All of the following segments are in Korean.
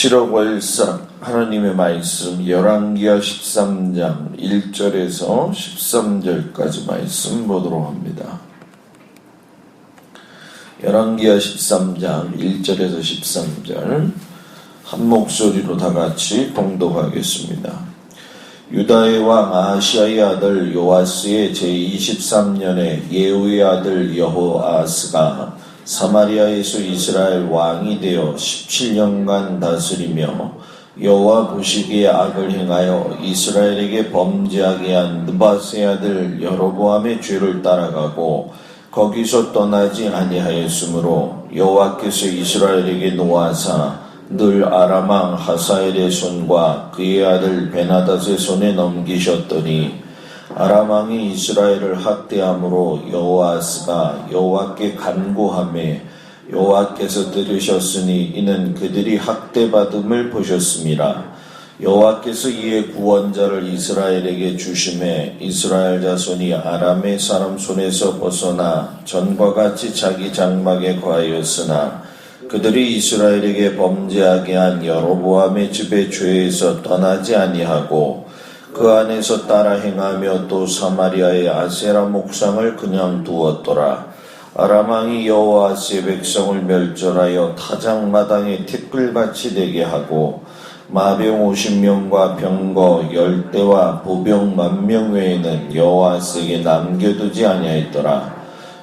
7억 하나님의 말씀 열왕기하 13장 1절에서 13절까지 말씀 보도록 합니다. 열왕기하 13장 1절에서 13절 한 목소리로 다 같이 봉독하겠습니다. 유다의 왕 아하시아의 아들 요아스의 제23년에 예후의 아들 여호아스가 사마리아에서 이스라엘 왕이 되어 17년간 다스리며 여호와 보시기에 악을 행하여 이스라엘에게 범죄하게 한 느밧의 아들 여로보암의 죄를 따라가고 거기서 떠나지 아니하였으므로 여호와께서 이스라엘에게 노하사 늘 아람 왕 하사엘의 손과 그의 아들 베나닷의 손에 넘기셨더니 아람 왕이 이스라엘을 학대함으로 여호아스가 여호와께 간구하매 여호와께서 들으셨으니 이는 그들이 학대받음을 보셨음이라. 여호와께서 이에 구원자를 이스라엘에게 주심에 이스라엘 자손이 아람의 사람 손에서 벗어나 전과 같이 자기 장막에 거하였으나 그들이 이스라엘에게 범죄하게 한 여로보암의 집의 죄에서 떠나지 아니하고 그 안에서 따라 행하며 또 사마리아의 아세라 목상을 그냥 두었더라. 아람 왕이 여호아스의 백성을 멸절하여 타작마당에 티끌같이 되게 하고 마병 50명과 병거 10대와 보병 10,000명 외에는 여호아스에게 남겨두지 아니하였더라.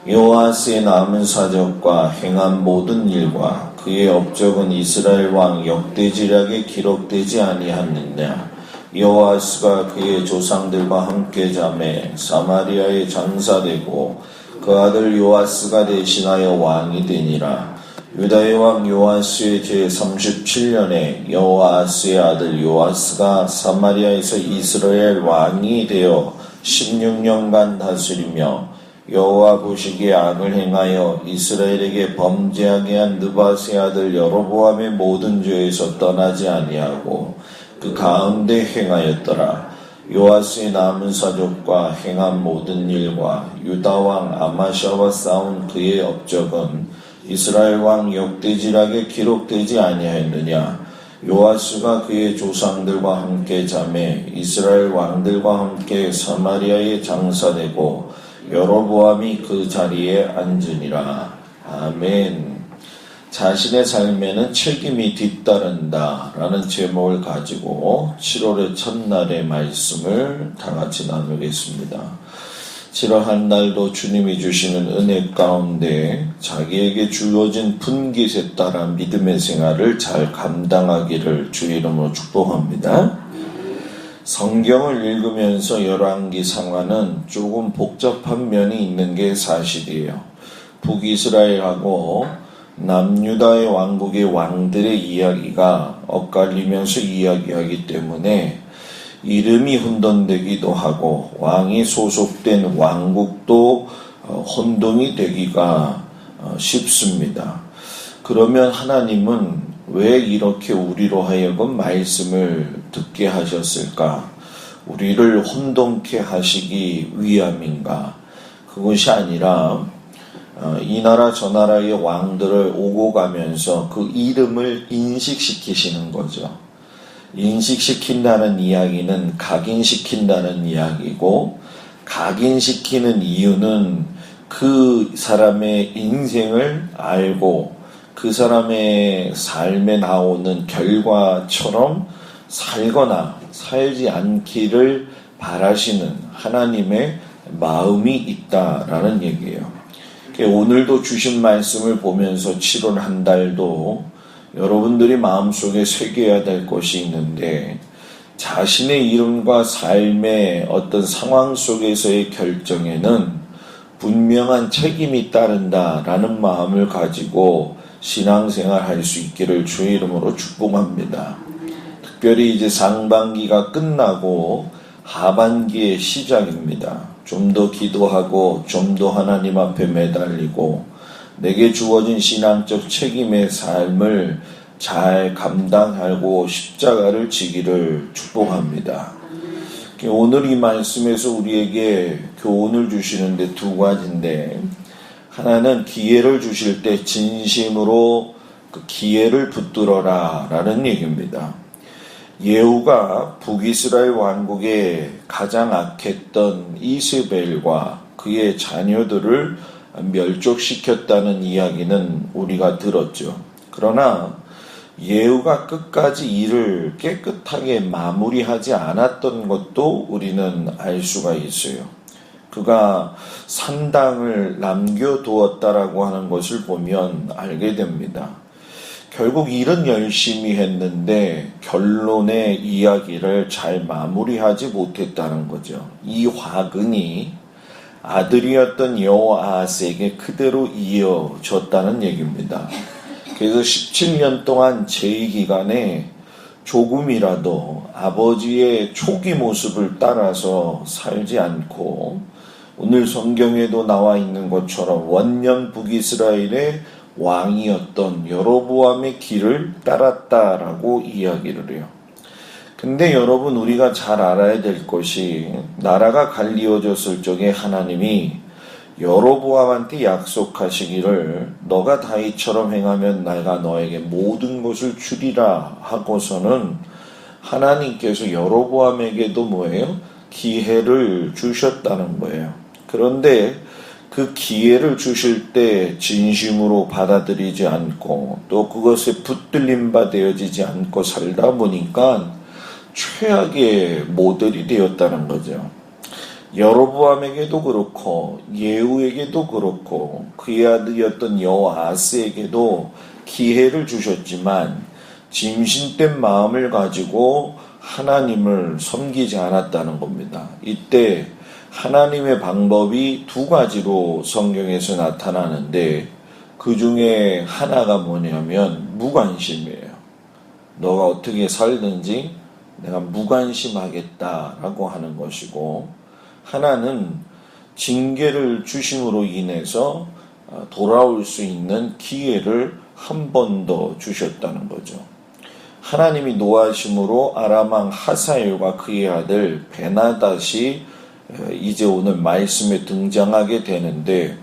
여호아스의 남은 사적과 행한 모든 일과 그의 업적은 이스라엘 왕 역대지략에 기록되지 아니하느냐. 여호아스가 그의 조상들과 함께 잠에 사마리아에 장사되고 그 아들 요아스가 대신하여 왕이 되니라. 유다의 왕 요아스의 제37년에 여호아스의 아들 요아스가 사마리아에서 이스라엘 왕이 되어 16년간 다스리며 여호와 보시기에 악을 행하여 이스라엘에게 범죄하게 한 느밧의 아들 여로보암의 모든 죄에서 떠나지 아니하고 그 가운데 행하였더라. 요아스의 남은 사족과 행한 모든 일과 유다 왕 아마샤와 싸운 그의 업적은 이스라엘 왕 역대지략에 기록되지 아니하였느냐. 요아스가 그의 조상들과 함께 잠에 이스라엘 왕들과 함께 사마리아에 장사되고 여로보암이 그 자리에 앉으니라. 아멘. 자신의 삶에는 책임이 뒤따른다 라는 제목을 가지고 7월의 첫날의 말씀을 다 같이 나누겠습니다. 7월 한 날도 주님이 주시는 은혜 가운데 자기에게 주어진 분깃에 따라 믿음의 생활을 잘 감당하기를 주 이름으로 축복합니다. 성경을 읽으면서 열왕기 상황은 조금 복잡한 면이 있는 게 사실이에요. 북이스라엘하고 남유다의 왕국의 왕들의 이야기가 엇갈리면서 이야기하기 때문에 이름이 혼돈되기도 하고 왕이 소속된 왕국도 혼동이 되기가 쉽습니다. 그러면 하나님은 왜 이렇게 우리로 하여금 말씀을 듣게 하셨을까? 우리를 혼동케 하시기 위함인가? 그것이 아니라 이 나라 저 나라의 왕들을 오고 가면서 그 이름을 인식시키시는 거죠. 인식시킨다는 이야기는 각인시킨다는 이야기고, 각인시키는 이유는 그 사람의 인생을 알고 그 사람의 삶에 나오는 결과처럼 살거나 살지 않기를 바라시는 하나님의 마음이 있다라는 얘기예요. 오늘도 주신 말씀을 보면서 7월 한 달도 여러분들이 마음속에 새겨야 될 것이 있는데, 자신의 이름과 삶의 어떤 상황 속에서의 결정에는 분명한 책임이 따른다라는 마음을 가지고 신앙생활 할 수 있기를 주의 이름으로 축복합니다. 특별히 이제 상반기가 끝나고 하반기의 시작입니다. 좀 더 기도하고 좀 더 하나님 앞에 매달리고 내게 주어진 신앙적 책임의 삶을 잘 감당하고 십자가를 지기를 축복합니다. 오늘 이 말씀에서 우리에게 교훈을 주시는데 두 가지인데, 하나는 기회를 주실 때 진심으로 그 기회를 붙들어라 라는 얘기입니다. 예후가 북이스라엘 왕국에 가장 악했던 이스벨과 그의 자녀들을 멸족시켰다는 이야기는 우리가 들었죠. 그러나 예후가 끝까지 일을 깨끗하게 마무리하지 않았던 것도 우리는 알 수가 있어요. 그가 산당을 남겨두었다라고 하는 것을 보면 알게 됩니다. 결국 일은 열심히 했는데 결론의 이야기를 잘 마무리하지 못했다는 거죠. 이 화근이 아들이었던 여호아스에게 그대로 이어졌다는 얘기입니다. 그래서 17년 동안 제위 기간에 조금이라도 아버지의 초기 모습을 따라서 살지 않고 오늘 성경에도 나와 있는 것처럼 원년 북이스라엘의 왕이었던 여로보암의 길을 따랐다라고 이야기를 해요. 근데 여러분, 우리가 잘 알아야 될 것이 나라가 갈리어졌을 적에 하나님이 여로보암한테 약속하시기를 너가 다윗처럼 행하면 내가 너에게 모든 것을 주리라 하고서는 하나님께서 여로보암에게도 뭐예요? 기회를 주셨다는 거예요. 그런데 그 기회를 주실 때 진심으로 받아들이지 않고 또 그것에 붙들림 바 되어지지 않고 살다 보니까 최악의 모델이 되었다는 거죠. 여로보암에게도 그렇고 예후에게도 그렇고 그의 아들이었던 여호아스에게도 기회를 주셨지만 짐신된 마음을 가지고 하나님을 섬기지 않았다는 겁니다. 이때 하나님의 방법이 두 가지로 성경에서 나타나는데 그 중에 하나가 뭐냐면 무관심이에요. 너가 어떻게 살든지 내가 무관심하겠다라고 하는 것이고, 하나는 징계를 주심으로 인해서 돌아올 수 있는 기회를 한 번 더 주셨다는 거죠. 하나님이 노하심으로 아람왕 하사엘과 그의 아들 베나닷이 이제 오늘 말씀에 등장하게 되는데,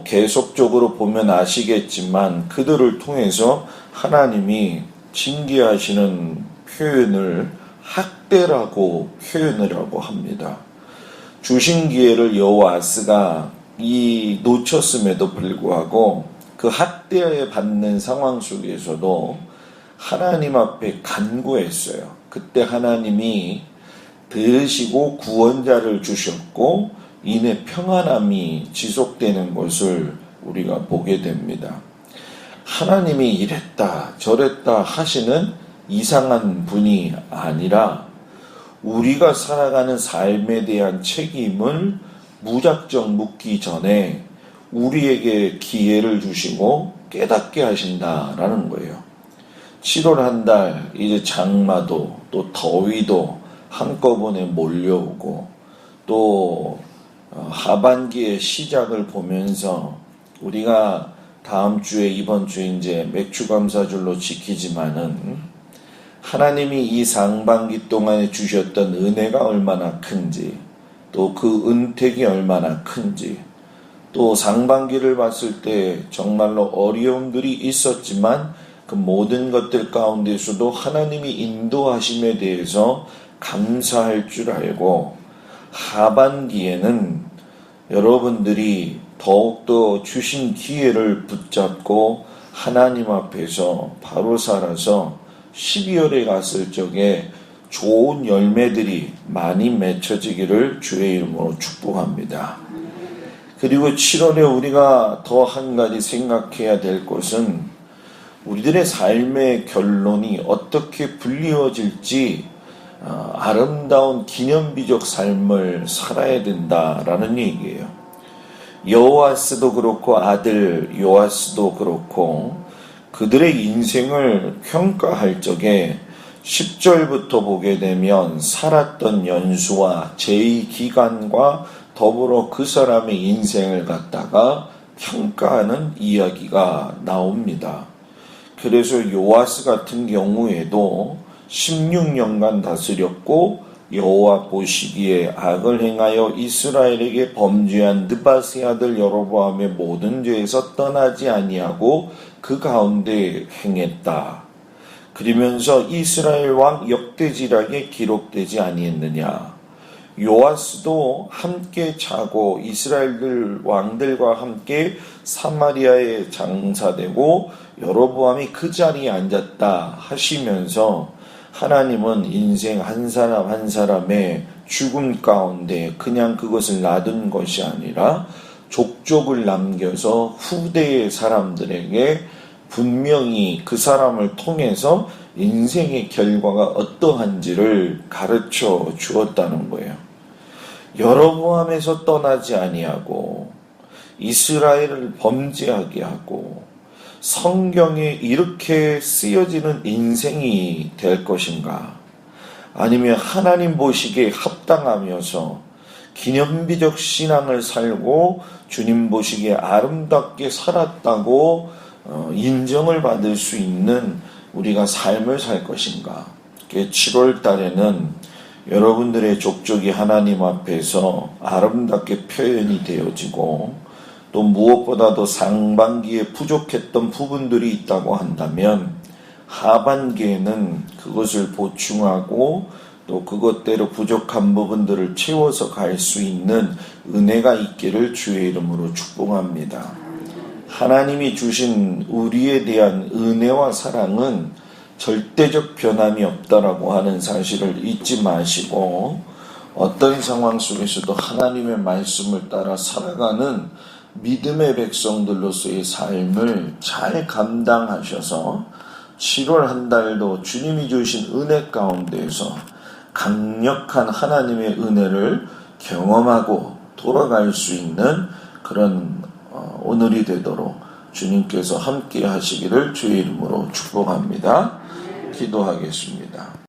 계속적으로 보면 아시겠지만 그들을 통해서 하나님이 징계하시는 표현을 학대라고 표현을 하고 합니다. 주신 기회를 여호아스가 놓쳤음에도 불구하고 그 학대에 받는 상황 속에서도 하나님 앞에 간구했어요. 그때 하나님이 들으시고 구원자를 주셨고 이내 평안함이 지속되는 것을 우리가 보게 됩니다. 하나님이 이랬다 저랬다 하시는 이상한 분이 아니라 우리가 살아가는 삶에 대한 책임을 무작정 묻기 전에 우리에게 기회를 주시고 깨닫게 하신다라는 거예요. 7월 한 달 이제 장마도 또 더위도 한꺼번에 몰려오고 또 하반기의 시작을 보면서 우리가 다음 주에 이번 주에 이제 맥주감사절로 지키지만은 하나님이 이 상반기 동안에 주셨던 은혜가 얼마나 큰지 또 그 은택이 얼마나 큰지 또 상반기를 봤을 때 정말로 어려움들이 있었지만 그 모든 것들 가운데서도 하나님이 인도하심에 대해서 감사할 줄 알고 하반기에는 여러분들이 더욱더 주신 기회를 붙잡고 하나님 앞에서 바로 살아서 12월에 갔을 적에 좋은 열매들이 많이 맺혀지기를 주의 이름으로 축복합니다. 그리고 7월에 우리가 더 한 가지 생각해야 될 것은 우리들의 삶의 결론이 어떻게 불리워질지 아름다운 기념비적 삶을 살아야 된다라는 얘기예요. 여호아스도 그렇고 아들 요아스도 그렇고 그들의 인생을 평가할 적에 10절부터 보게 되면 살았던 연수와 제의 기간과 더불어 그 사람의 인생을 갖다가 평가하는 이야기가 나옵니다. 그래서 요아스 같은 경우에도 16년간 다스렸고 여호와 보시기에 악을 행하여 이스라엘에게 범죄한 느바세 아들 여로보암의 모든 죄에서 떠나지 아니하고 그 가운데 행했다. 그러면서 이스라엘 왕 역대지락에 기록되지 아니했느냐. 요아스도 함께 자고 이스라엘 왕들과 함께 사마리아에 장사되고 여로보암이 그 자리에 앉았다 하시면서 하나님은 인생 한 사람 한 사람의 죽음 가운데 그냥 그것을 놔둔 것이 아니라 족족을 남겨서 후대의 사람들에게 분명히 그 사람을 통해서 인생의 결과가 어떠한지를 가르쳐 주었다는 거예요. 여로보암에서 떠나지 아니하고 이스라엘을 범죄하게 하고 성경에 이렇게 쓰여지는 인생이 될 것인가? 아니면 하나님 보시기에 합당하면서 기념비적 신앙을 살고 주님 보시기에 아름답게 살았다고 인정을 받을 수 있는 우리가 삶을 살 것인가? 7월 달에는 여러분들의 족족이 하나님 앞에서 아름답게 표현이 되어지고 또 무엇보다도 상반기에 부족했던 부분들이 있다고 한다면 하반기에는 그것을 보충하고 또 그것대로 부족한 부분들을 채워서 갈 수 있는 은혜가 있기를 주의 이름으로 축복합니다. 하나님이 주신 우리에 대한 은혜와 사랑은 절대적 변함이 없다라고 하는 사실을 잊지 마시고 어떤 상황 속에서도 하나님의 말씀을 따라 살아가는 믿음의 백성들로서의 삶을 잘 감당하셔서 7월 한 달도 주님이 주신 은혜 가운데에서 강력한 하나님의 은혜를 경험하고 돌아갈 수 있는 그런 오늘이 되도록 주님께서 함께 하시기를 주의 이름으로 축복합니다. 기도하겠습니다.